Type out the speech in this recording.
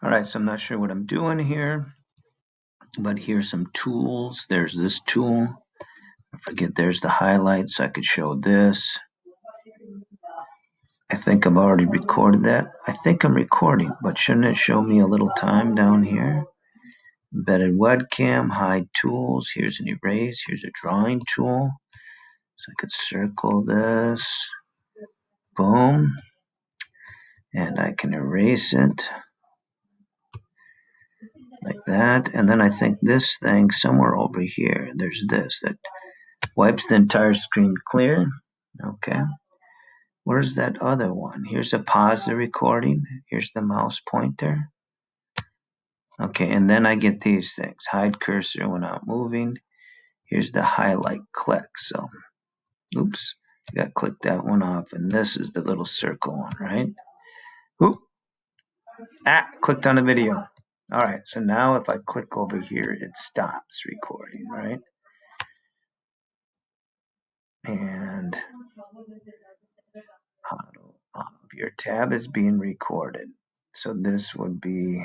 All right, so I'm not sure what I'm doing here, but here's some tools. There's this tool. I forget there's the highlights. I could show this. I think I've already recorded that. I think I'm recording, but shouldn't it show me a little time down here? Embedded webcam, hide tools. Here's an erase. Here's a drawing tool. So I could circle this. Boom. And I can erase it like that. And then I think this thing somewhere over here, there's this that wipes the entire screen clear. Okay. Where's that other one? Here's a pause the recording. Here's the mouse pointer. Okay, and then I get these things. Hide cursor when not moving. Here's the highlight click. So, oops, I got to click that one off. And this is the little circle one, right? Oop. Clicked on the video. All right, so now if I click over here, it stops recording, right? And your tab is being recorded. So this would be